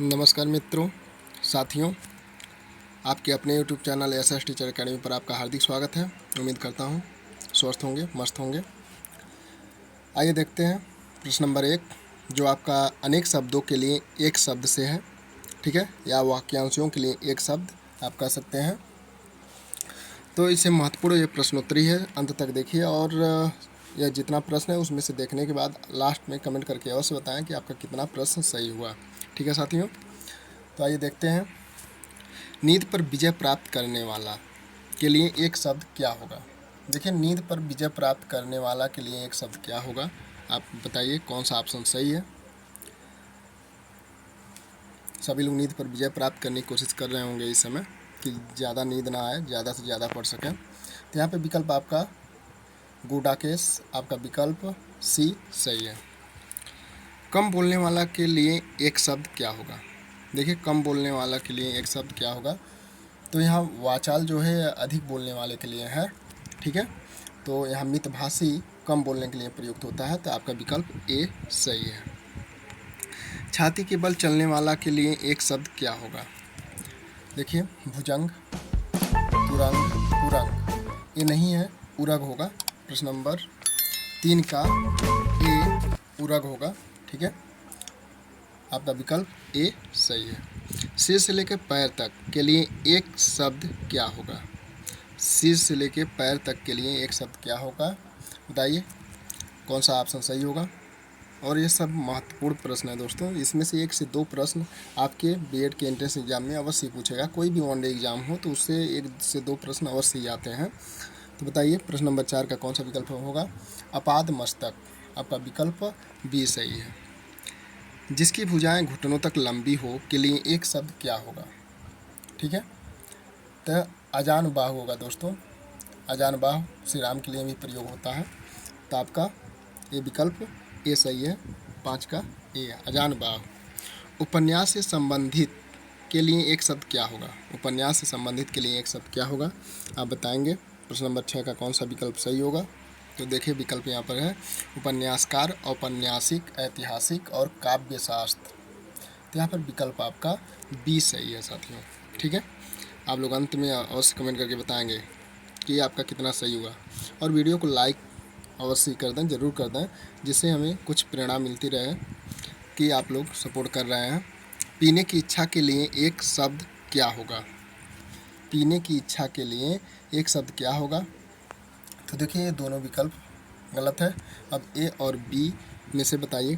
नमस्कार मित्रों, साथियों, आपके अपने YouTube channel SS teacher academy पर आपका हार्दिक स्वागत है। उम्मीद करता हूँ स्वस्थ होंगे, मस्त होंगे। आइए देखते हैं प्रश्न नंबर 1, जो आपका अनेक शब्दों के लिए एक शब्द से है, ठीक है, या वाक्यांशों के लिए एक शब्द आप कह सकते हैं। तो इससे महत्वपूर्ण ये प्रश्नोत्तरी है, अंत तक देखिए और यह जितना प्रश्न है उसमें से देखने के बाद लास्ट में कमेंट करके अवश्य बताएं कि आपका कितना प्रश्न सही हुआ। ठीक है साथियों, तो आइए देखते हैं। नींद पर विजय प्राप्त करने वाला के लिए एक शब्द क्या होगा। देखिए, नींद पर विजय प्राप्त करने वाला के लिए एक शब्द क्या होगा, आप बताइए कौन सा ऑप्शन सही है। सभी लोग नींद पर विजय प्राप्त करने की कोशिश कर रहे होंगे इस समय कि ज़्यादा नींद ना आए, ज़्यादा से ज़्यादा पढ़ सकें। तो यहाँ पे विकल्प आपका गुडाकेश, आपका विकल्प सी सही है। कम बोलने वाला के लिए एक शब्द क्या होगा। देखिए, कम बोलने वाला के लिए एक शब्द क्या होगा, तो यहाँ वाचाल जो है अधिक बोलने वाले के लिए है, ठीक है। तो यहाँ मितभाषी कम बोलने के लिए प्रयुक्त होता है, तो आपका विकल्प ए सही है। छाती के बल चलने वाला के लिए एक शब्द क्या होगा। देखिए, भुजंग, तुरंग, उरंग, ये नहीं है, उरग होगा। प्रश्न नंबर 3 का ए उरग होगा, ठीक है। आपका विकल्प ए सही है। सिर से लेकर पैर तक के लिए एक शब्द क्या होगा। सिर से लेकर पैर तक के लिए एक शब्द क्या होगा, बताइए कौन सा ऑप्शन सही होगा। और ये सब महत्वपूर्ण प्रश्न है दोस्तों, इसमें से 1 से 2 प्रश्न आपके बीएड के एंट्रेंस एग्जाम में अवश्य पूछेगा। कोई भी वनडे एग्जाम हो तो उससे 1 से 2 प्रश्न अवश्य ही आते हैं। तो बताइए प्रश्न नंबर 4 का कौन सा विकल्प होगा। अपाद मस्तक, आपका विकल्प बी सही है। जिसकी भुजाएं घुटनों तक लंबी हो के लिए एक शब्द क्या होगा, ठीक है। तो अजान बाहु होगा दोस्तों। अजान बाहु श्री राम के लिए भी प्रयोग होता है, तो आपका ये विकल्प ए सही है। 5 का ए अजान बाहु। उपन्यास से संबंधित के लिए एक शब्द क्या होगा। उपन्यास से संबंधित के लिए एक शब्द क्या होगा, आप बताएंगे। प्रश्न नंबर 6 का कौन सा विकल्प सही होगा। तो देखिए विकल्प यहाँ पर है उपन्यासकार, औपन्यासिक, ऐतिहासिक और काव्य शास्त्र। तो यहाँ पर विकल्प आपका बी सही है साथियों, ठीक है। आप लोग अंत में अवश्य कमेंट करके बताएंगे कि आपका कितना सही हुआ, और वीडियो को लाइक अवश्य कर दें, ज़रूर कर दें, जिससे हमें कुछ प्रेरणा मिलती रहे कि आप लोग सपोर्ट कर रहे हैं। पीने की इच्छा के लिए एक शब्द क्या होगा। पीने की इच्छा के लिए एक शब्द क्या होगा। तो देखिए, ये दोनों विकल्प गलत है। अब ए और बी में से बताइए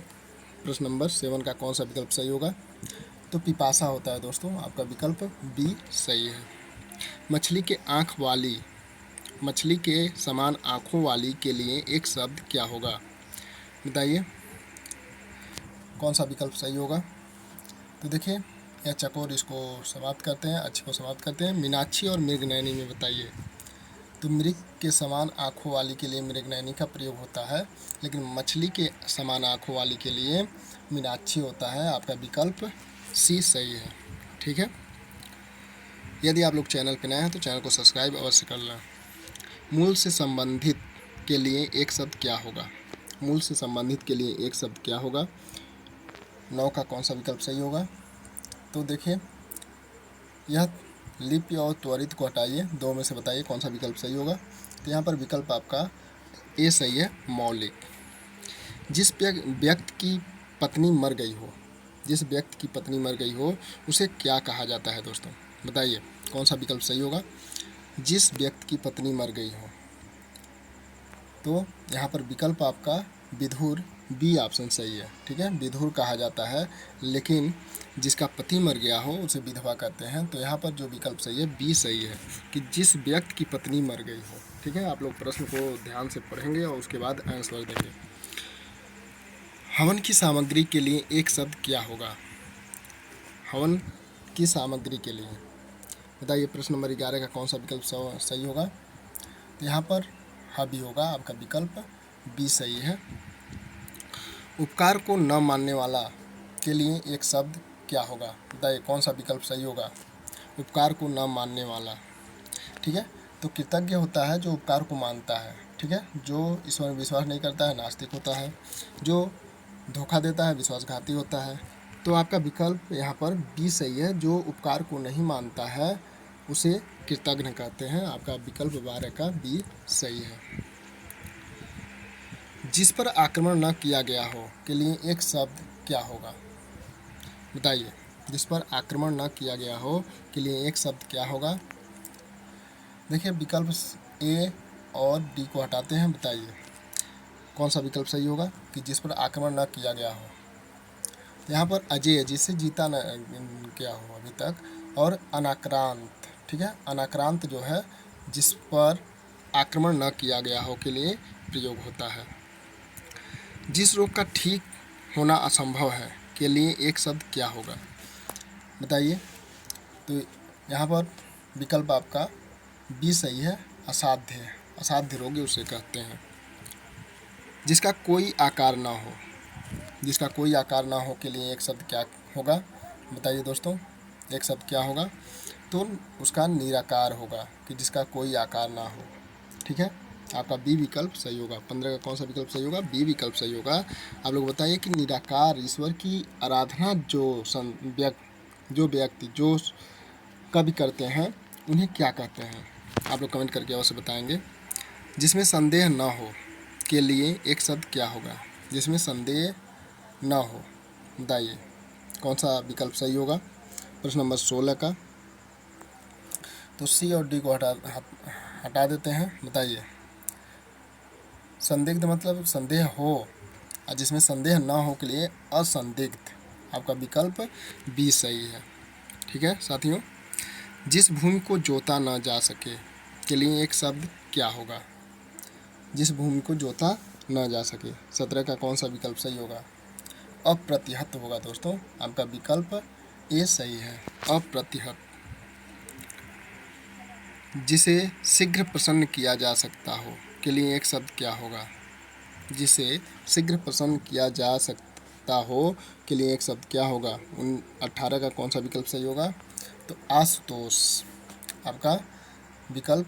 प्रश्न नंबर 7 का कौन सा विकल्प सही होगा। तो पिपासा होता है दोस्तों, आपका विकल्प बी सही है। मछली के आँख वाली, मछली के समान आँखों वाली के लिए एक शब्द क्या होगा, बताइए कौन सा विकल्प सही होगा। तो देखिए, यह चकोर इसको समाप्त करते हैं, अच्छे को समाप्त करते हैं। मीनाक्षी और मृगनयनी में बताइए। तो मृग के समान आँखों वाली के लिए मृगनयनी का प्रयोग होता है, लेकिन मछली के समान आँखों वाली के लिए मीनाक्षी होता है। आपका विकल्प सी सही है, ठीक है। यदि आप लोग चैनल पर नए हैं तो चैनल को सब्सक्राइब अवश्य कर लें। मूल से संबंधित के लिए एक शब्द क्या होगा। मूल से संबंधित के लिए एक शब्द क्या होगा। 9 का कौन सा विकल्प सही होगा। तो देखिए, यह लिपि और त्वरित को हटाइए, 2 में से बताइए कौन सा विकल्प सही होगा। तो यहाँ पर विकल्प आपका ए सही है, मौलिक। जिस व्यक्ति की पत्नी मर गई हो, जिस व्यक्ति की पत्नी मर गई हो उसे क्या कहा जाता है दोस्तों, बताइए कौन सा विकल्प सही होगा। जिस व्यक्ति की पत्नी मर गई हो, तो यहाँ पर विकल्प आपका विधुर, बी ऑप्शन सही है, ठीक है। विधुर कहा जाता है, लेकिन जिसका पति मर गया हो उसे विधवा कहते हैं। तो यहाँ पर जो विकल्प सही है बी सही है कि जिस व्यक्ति की पत्नी मर गई हो, ठीक है। आप लोग प्रश्न को ध्यान से पढ़ेंगे और उसके बाद आंसर देंगे। हवन की सामग्री के लिए एक शब्द क्या होगा। हवन की सामग्री के लिए बताइए प्रश्न नंबर 11 का कौन सा विकल्प सही होगा। तो यहाँ पर हबी होगा, आपका विकल्प बी सही है। उपकार को न मानने वाला के लिए एक शब्द क्या होगा, बताइए कौन सा विकल्प सही होगा। उपकार को न मानने वाला, ठीक है। तो कृतज्ञ होता है जो उपकार को मानता है, ठीक है। जो ईश्वर में विश्वास नहीं करता है नास्तिक होता है। जो धोखा देता है विश्वासघाती होता है। तो आपका विकल्प यहाँ पर बी सही है। जो उपकार को नहीं मानता है उसे कृतघ्न कहते हैं। आपका विकल्प 12 का बी सही है। जिस पर आक्रमण न किया गया हो के लिए एक शब्द क्या होगा? बताइए। जिस पर आक्रमण न किया गया हो के लिए एक शब्द क्या होगा? देखिए, विकल्प ए और डी को हटाते हैं। बताइए कौन सा विकल्प सही होगा कि जिस पर आक्रमण न किया गया हो। यहाँ पर अजेय, जिससे जीता न किया हो अभी तक, और अनाक्रांत। ठीक है, अनाक्रांत जो है जिस पर आक्रमण न किया गया हो के लिए प्रयोग होता है। जिस रोग का ठीक होना असंभव है के लिए एक शब्द क्या होगा? बताइए। तो यहाँ पर विकल्प आपका बी सही है, असाध्य। असाध्य रोग उसे कहते हैं। जिसका कोई आकार ना हो, जिसका कोई आकार ना हो के लिए एक शब्द क्या होगा? बताइए दोस्तों, एक शब्द क्या होगा? तो उसका निराकार होगा कि जिसका कोई आकार ना हो। ठीक है, आपका बी विकल्प सही होगा। 15 का कौन सा विकल्प सही होगा? बी विकल्प सही होगा। आप लोग बताइए कि निराकार ईश्वर की आराधना जो व्यक्ति जो कभी करते हैं उन्हें क्या कहते हैं? आप लोग कमेंट करके अवश्य बताएंगे। जिसमें संदेह न हो के लिए एक शब्द क्या होगा? जिसमें संदेह न हो, बताइए कौन सा विकल्प सही होगा? प्रश्न नंबर 16 का। तो सी और डी को हटा देते हैं। बताइए। संदिग्ध मतलब संदेह हो, और जिसमें संदेह न हो के लिए असंदिग्ध। आपका विकल्प बी सही है। ठीक है साथियों। जिस भूमि को जोता न जा सके के लिए एक शब्द क्या होगा? जिस भूमि को जोता न जा सके। 17 का कौन सा विकल्प सही होगा? अप्रतिहत होगा दोस्तों। आपका विकल्प ए सही है, अप्रतिहत। जिसे शीघ्र प्रसन्न किया जा सकता हो के लिए एक शब्द क्या होगा? जिसे शीघ्र प्रसन्न किया जा सकता हो के लिए एक शब्द क्या होगा? 18 का कौन सा विकल्प सही होगा? तो आशुतोष। आपका विकल्प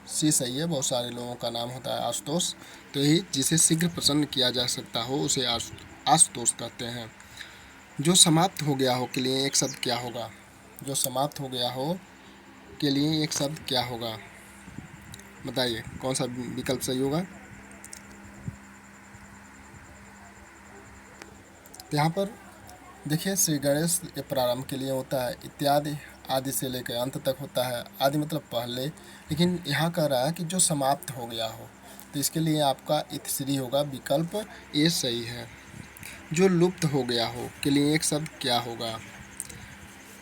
सी सही है। बहुत सारे लोगों का नाम होता है आशुतोष। तो यही, जिसे शीघ्र प्रसन्न किया जा सकता हो उसे आशुतोष कहते हैं। जो समाप्त हो गया हो के लिए एक शब्द क्या होगा? जो समाप्त हो गया हो के लिए एक शब्द क्या होगा? बताइए कौन सा विकल्प सही होगा? तो यहाँ पर देखिए, श्री गणेश ये प्रारंभ के लिए होता है, इत्यादि आदि से लेकर अंत तक होता है। आदि मतलब पहले, लेकिन यहाँ कह रहा है कि जो समाप्त हो गया हो, तो इसके लिए आपका इतश्री होगा। विकल्प ए सही है। जो लुप्त हो गया हो के लिए एक शब्द क्या होगा?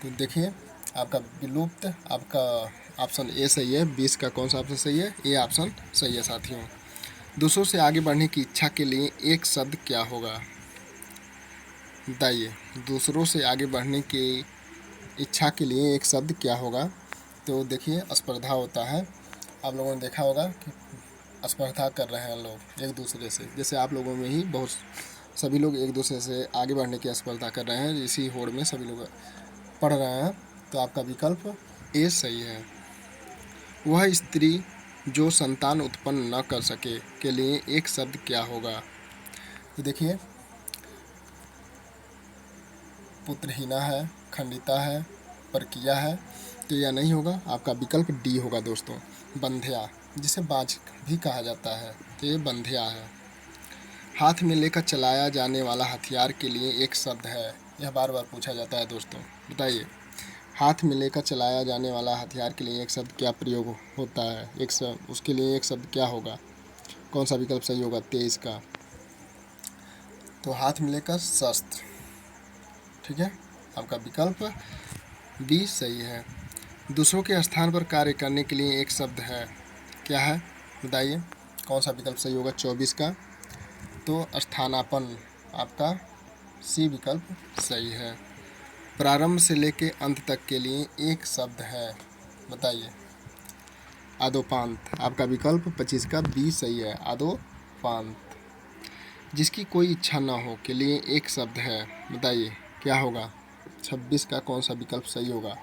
तो देखिए, आपका विलुप्त, आपका ऑप्शन ए सही है। 20 का कौन सा ऑप्शन सही है? ए ऑप्शन सही है साथियों। दूसरों से आगे बढ़ने की इच्छा के लिए एक शब्द क्या होगा? बताइए। दूसरों से आगे बढ़ने की इच्छा के लिए एक शब्द क्या होगा? तो देखिए, स्पर्धा होता है। आप लोगों ने देखा होगा कि स्पर्धा कर रहे हैं लोग एक दूसरे से। जैसे आप लोगों में ही सभी लोग एक दूसरे से आगे बढ़ने की स्पर्धा कर रहे हैं। इसी होड़ में सभी लोग पढ़ रहे हैं। तो आपका विकल्प ए सही है। वह स्त्री जो संतान उत्पन्न न कर सके के लिए एक शब्द क्या होगा? तो देखिए, पुत्रहीना है, खंडिता है, परकिया है। तो यह नहीं होगा। आपका विकल्प डी होगा दोस्तों, बंध्या, जिसे बाज भी कहा जाता है। तो ये बंध्या है। हाथ में लेकर चलाया जाने वाला हथियार के लिए एक शब्द है। यह बार बार पूछा जाता है दोस्तों। बताइए। हाथ में लेकर चलाया जाने वाला हथियार के लिए एक शब्द क्या प्रयोग होता है? एक शब्द, उसके लिए एक शब्द क्या होगा? कौन सा विकल्प सही होगा? 23 का। तो हाथ में लेकर शस्त्र। ठीक है, आपका विकल्प बी सही है। दूसरों के स्थान पर कार्य करने के लिए एक शब्द है, क्या है? बताइए कौन सा विकल्प सही होगा? 24 का। तो स्थानापन्न। आपका सी विकल्प सही है। प्रारंभ से लेके अंत तक के लिए एक शब्द है। बताइए। आदोपांत। आपका विकल्प 25 का बी सही है, आदोपांत। जिसकी कोई इच्छा ना हो के लिए एक शब्द है। बताइए क्या होगा? 26 का कौन सा विकल्प सही होगा?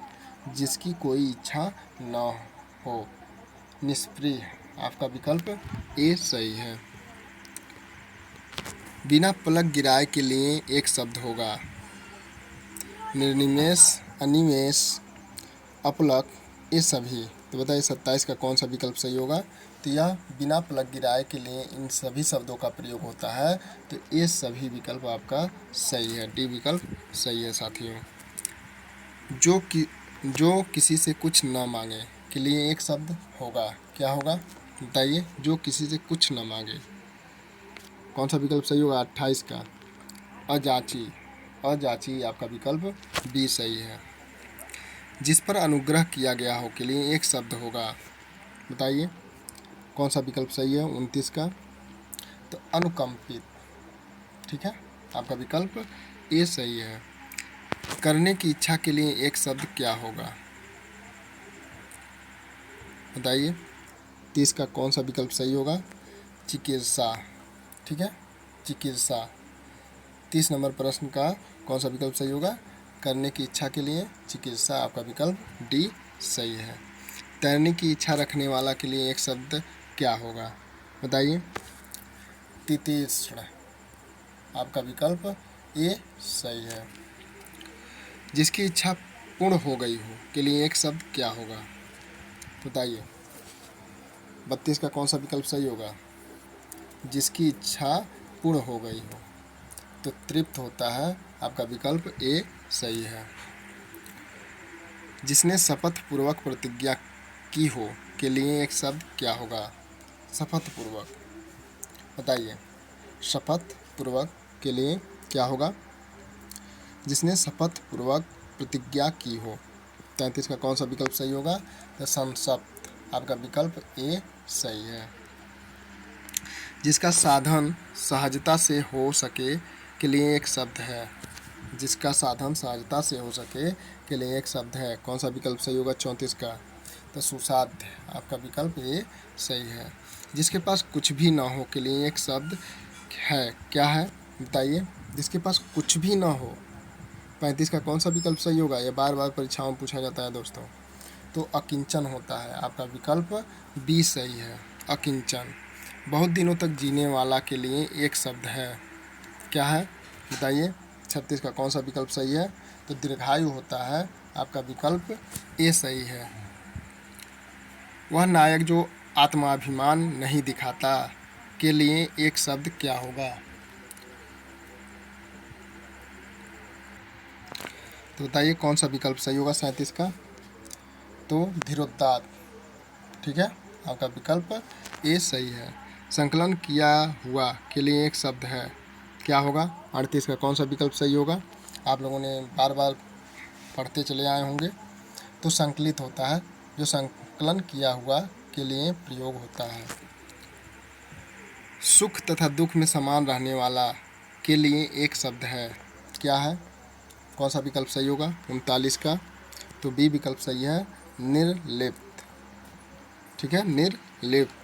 जिसकी कोई इच्छा न हो, निष्प्रिय। आपका विकल्प ए सही है। बिना पलक गिराए के लिए एक शब्द होगा। निर्निमेष, अनिमेष, अपलक, ये सभी। तो बताइए 27 का कौन सा विकल्प सही होगा। तो यह बिना प्लग गिराए के लिए इन सभी शब्दों का प्रयोग होता है। तो ये सभी विकल्प आपका सही है, डी विकल्प सही है साथियों। जो किसी से कुछ न मांगे के लिए एक शब्द होगा, क्या होगा बताइए। जो किसी से कुछ न मांगे, कौन सा विकल्प सही होगा 28 का। अजाची, अजाची आपका विकल्प बी सही है। जिस पर अनुग्रह किया गया हो के लिए एक शब्द होगा, बताइए कौन सा विकल्प सही है 29 का। तो अनुकंपित, ठीक है, आपका विकल्प ए सही है। करने की इच्छा के लिए एक शब्द क्या होगा, बताइए 30 का कौन सा विकल्प सही होगा। चिकित्सा, ठीक है, चिकित्सा। 30 नंबर प्रश्न का कौन सा विकल्प सही होगा। करने की इच्छा के लिए चिकित्सा, आपका विकल्प डी सही है। तैरने की इच्छा रखने वाला के लिए एक शब्द क्या होगा, बताइए। तितीक्ष्ण, आपका विकल्प ए सही है। जिसकी इच्छा पूर्ण हो गई हो के लिए एक शब्द क्या होगा, बताइए। 32 का कौन सा विकल्प सही होगा। जिसकी इच्छा पूर्ण हो गई हो, तो तृप्त होता है, आपका विकल्प ए सही है। जिसने शपथ पूर्वक प्रतिज्ञा की हो के लिए एक शब्द क्या होगा। शपथ पूर्वक, बताइए शपथ पूर्वक के लिए क्या होगा। जिसने शपथ पूर्वक प्रतिज्ञा की हो। 33 का कौन सा विकल्प सही होगा। तो संशप्त, आपका विकल्प ए सही है। जिसका साधन सहजता से हो सके के लिए एक शब्द है। जिसका साधन सहजता से हो सके के लिए एक शब्द है, कौन सा विकल्प सही होगा 34 का। तो सुसाध्य, आपका विकल्प ए सही है। जिसके पास कुछ भी ना हो के लिए एक शब्द है, क्या है बताइए। जिसके पास कुछ भी ना हो। 35 का कौन सा विकल्प सही होगा। ये बार बार परीक्षाओं में पूछा जाता है दोस्तों। तो अकिंचन होता है, आपका विकल्प बी सही है, अकिंचन। बहुत दिनों तक जीने वाला के लिए एक शब्द है, क्या है बताइए। 36 का कौन सा विकल्प सही है। तो दीर्घायु होता है, आपका विकल्प ए सही है। वह नायक जो आत्माभिमान नहीं दिखाता के लिए एक शब्द क्या होगा। तो बताइए कौन सा विकल्प सही होगा 37 का। तो धीरोदात्त, ठीक है, आपका विकल्प ए सही है। संकलन किया हुआ के लिए एक शब्द है, क्या होगा। 38 का कौन सा विकल्प सही होगा। आप लोगों ने बार बार पढ़ते चले आए होंगे। तो संकलित होता है, जो संकलन किया हुआ के लिए प्रयोग होता है। सुख तथा दुख में समान रहने वाला के लिए एक शब्द है, क्या है, कौन सा विकल्प सही होगा 39 का। तो बी विकल्प सही है, निर्लिप्त, ठीक है, निर्लिप्त।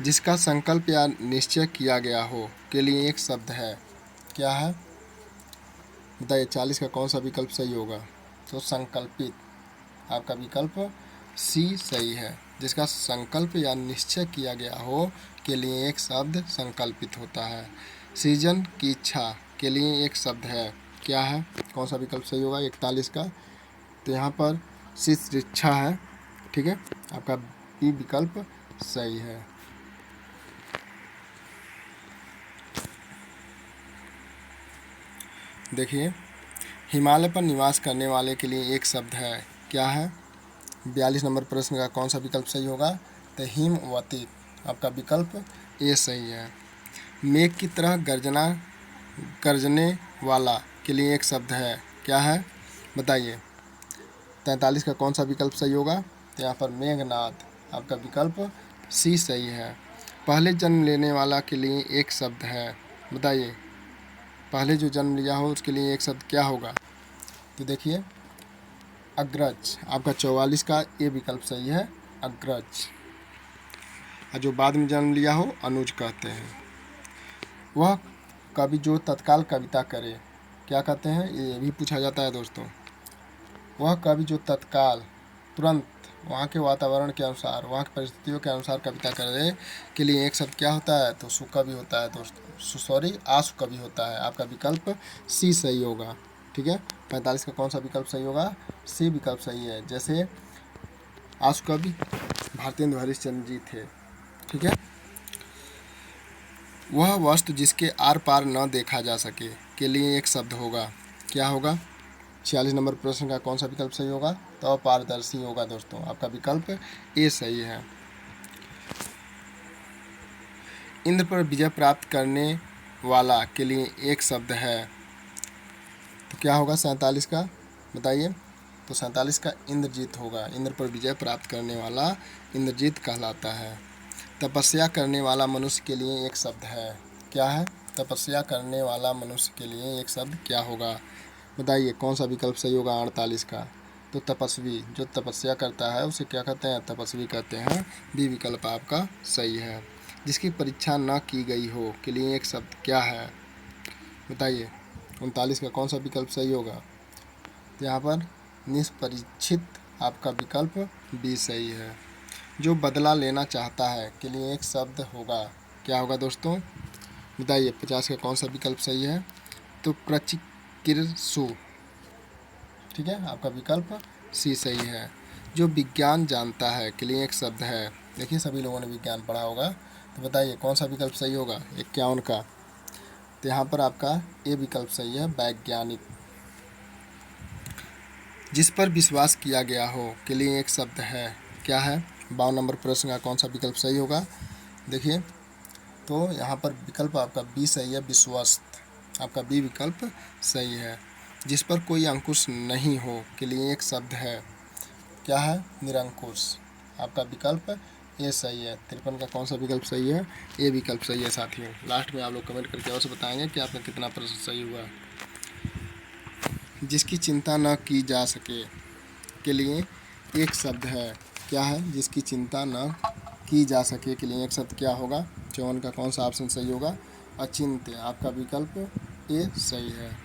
जिसका संकल्प या निश्चय किया गया हो के लिए एक शब्द है, क्या है बताइए। 40 का कौन सा विकल्प सही होगा। तो संकल्पित, आपका विकल्प सी सही है। जिसका संकल्प या निश्चय किया गया हो के लिए एक शब्द संकल्पित होता है। सृजन की इच्छा के लिए एक शब्द है, क्या है, कौन सा विकल्प सही होगा 41 का। तो यहाँ पर शिक्षा है, ठीक है, आपका बी विकल्प सही है। देखिए हिमालय पर निवास करने वाले के लिए एक शब्द है, क्या है। 42 नंबर प्रश्न का कौन सा विकल्प सही होगा। तो हिमवती, आपका विकल्प ए सही है। मेघ की तरह गरजने वाला के लिए एक शब्द है, क्या है बताइए। 43 का कौन सा विकल्प सही होगा। तो यहाँ पर मेघनाद, आपका विकल्प सी सही है। पहले जन्म लेने वाला के लिए एक शब्द है, बताइए। पहले जो जन्म लिया हो उसके लिए एक शब्द क्या होगा। तो देखिए अग्रज, आपका 44 का ए विकल्प सही है, अग्रज। और जो बाद में जन्म लिया हो अनुज कहते हैं। वह कवि जो तत्काल कविता करे, क्या कहते हैं, ये भी पूछा जाता है दोस्तों। वह कवि जो तत्काल तुरंत वहाँ के वातावरण के अनुसार, वहाँ की परिस्थितियों के अनुसार कविता करे के लिए एक शब्द क्या होता है। तो सुकवि होता है दोस्तों, सॉरी आशु कवि होता है, आपका विकल्प सी सही होगा। ठीक है, 45 का कौन सा विकल्प सही होगा? सी विकल्प सही है। जैसे आशु कवि भारतेंदु हरिश्चंद्र जी थे। ठीक है, वह वस्तु जिसके आर पार न देखा जा सके के लिए एक शब्द होगा, क्या होगा? 46 नंबर प्रश्न का कौन सा विकल्प सही होगा? तो अपारदर्शी होगा दोस्तों, आपका विकल्प ए सही है। इंद्र पर विजय प्राप्त करने वाला के लिए एक शब्द है, तो क्या होगा 47 का? बताइए। तो 47 का इंद्रजीत होगा। इंद्र पर विजय प्राप्त करने वाला इंद्रजीत कहलाता है। तपस्या करने वाला मनुष्य के लिए एक शब्द है, क्या है? तपस्या करने वाला मनुष्य के लिए एक शब्द क्या होगा? बताइए कौन सा विकल्प सही होगा 48 का? तो तपस्वी, जो तपस्या करता है उसे क्या कहते हैं? तपस्वी कहते हैं। बी विकल्प आपका सही है। जिसकी परीक्षा न की गई हो के लिए एक शब्द क्या है? बताइए 39 का कौन सा विकल्प सही होगा? तो यहाँ पर निष्परीक्षित आपका विकल्प बी सही है। जो बदला लेना चाहता है के लिए एक शब्द होगा, क्या होगा दोस्तों? बताइए 50 का कौन सा विकल्प सही है? तो प्रचिकित्सु, ठीक है, आपका विकल्प सी सही है। जो विज्ञान जानता है के लिए एक शब्द है। देखिए सभी लोगों ने विज्ञान पढ़ा होगा, तो बताइए कौन सा विकल्प सही होगा 51 का? तो यहाँ पर आपका ए विकल्प सही है, वैज्ञानिक। जिस पर विश्वास किया गया हो के लिए एक शब्द है, क्या है? 52 नंबर प्रश्न का कौन सा विकल्प सही होगा? देखिए तो यहाँ पर विकल्प आपका बी सही है, विश्वस्त, आपका बी विकल्प सही है। जिस पर कोई अंकुश नहीं हो के लिए एक शब्द है, क्या है? निरंकुश, आपका विकल्प ए सही है। 53 का कौन सा विकल्प सही है? ए विकल्प सही है साथियों। लास्ट में आप लोग कमेंट करके अवश्य बताएंगे कि आपका कितना प्रश्न सही हुआ। जिसकी चिंता न की जा सके के लिए एक शब्द है, क्या है? जिसकी चिंता न की जा सके के लिए एक शब्द क्या होगा? 54 का कौन सा ऑप्शन सही होगा? अचिंत्य, आपका विकल्प ए सही है।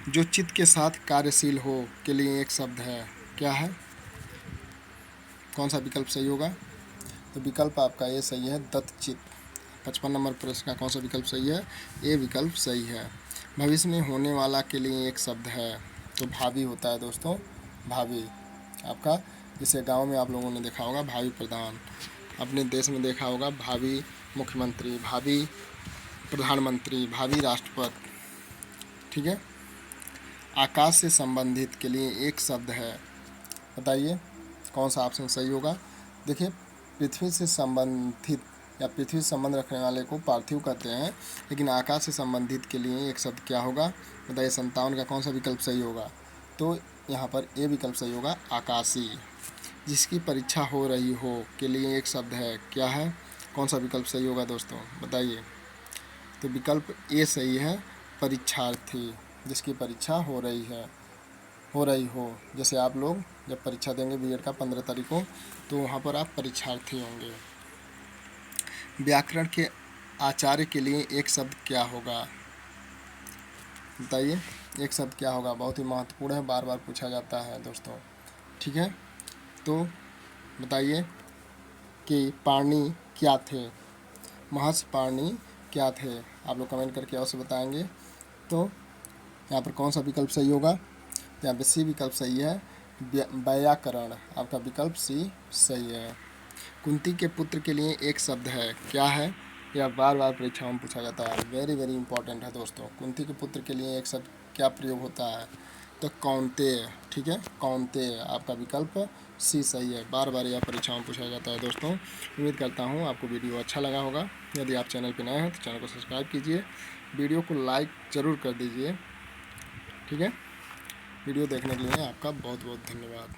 जो चित्त के साथ कार्यशील हो के लिए एक शब्द है, क्या है? कौन सा विकल्प सही होगा? तो विकल्प आपका ए सही है, दत्तचित्त। 55 नंबर प्रश्न का कौन सा विकल्प सही है? ए विकल्प सही है। भविष्य में होने वाला के लिए एक शब्द है, तो भावी होता है दोस्तों, भावी, आपका जैसे गांव में आप लोगों ने देखा होगा भावी प्रधान, अपने देश में देखा होगा भावी मुख्यमंत्री, भावी प्रधानमंत्री, भावी राष्ट्रपति। ठीक है, आकाश से संबंधित के लिए एक शब्द है, बताइए कौन सा ऑप्शन सही होगा? देखिए पृथ्वी से संबंधित या पृथ्वी से संबंध रखने वाले को पार्थिव कहते हैं, लेकिन आकाश से संबंधित के लिए एक शब्द क्या होगा? बताइए 57 का कौन सा विकल्प सही होगा? तो यहाँ पर ए विकल्प सही होगा, आकाशीय। जिसकी परीक्षा हो रही हो के लिए एक शब्द है, क्या है? कौन सा विकल्प सही होगा दोस्तों? बताइए। तो विकल्प ए सही है, परीक्षार्थी। जिसकी परीक्षा हो रही हो, जैसे आप लोग जब परीक्षा देंगे बीएड का 15 तारीख को, तो वहाँ पर आप परीक्षार्थी होंगे। व्याकरण के आचार्य के लिए एक शब्द क्या होगा? बताइए एक शब्द क्या होगा? बहुत ही महत्वपूर्ण है, बार बार पूछा जाता है दोस्तों। ठीक है, तो बताइए कि पाणि क्या थे? महर्षि पाणि क्या थे? आप लोग कमेंट करके अवश्य बताएंगे। तो यहाँ पर कौन सा विकल्प सही होगा? यहाँ पे सी विकल्प सही है, व्याकरण, आपका विकल्प सी सही है। कुंती के पुत्र के लिए एक शब्द है, क्या है? यह बार बार परीक्षाओं में पूछा जाता है, वेरी वेरी इंपॉर्टेंट है दोस्तों। कुंती के पुत्र के लिए एक शब्द क्या प्रयोग होता है? तो कौन्तेय, ठीक है, कौन्तेय, आपका विकल्प सी सही है। बार बार यह परीक्षाओं में पूछा जाता है दोस्तों। उम्मीद करता हूँ आपको वीडियो अच्छा लगा होगा। यदि आप चैनल पर नए हैं तो चैनल को सब्सक्राइब कीजिए, वीडियो को लाइक ज़रूर कर दीजिए। ठीक है, वीडियो देखने के लिए आपका बहुत बहुत धन्यवाद।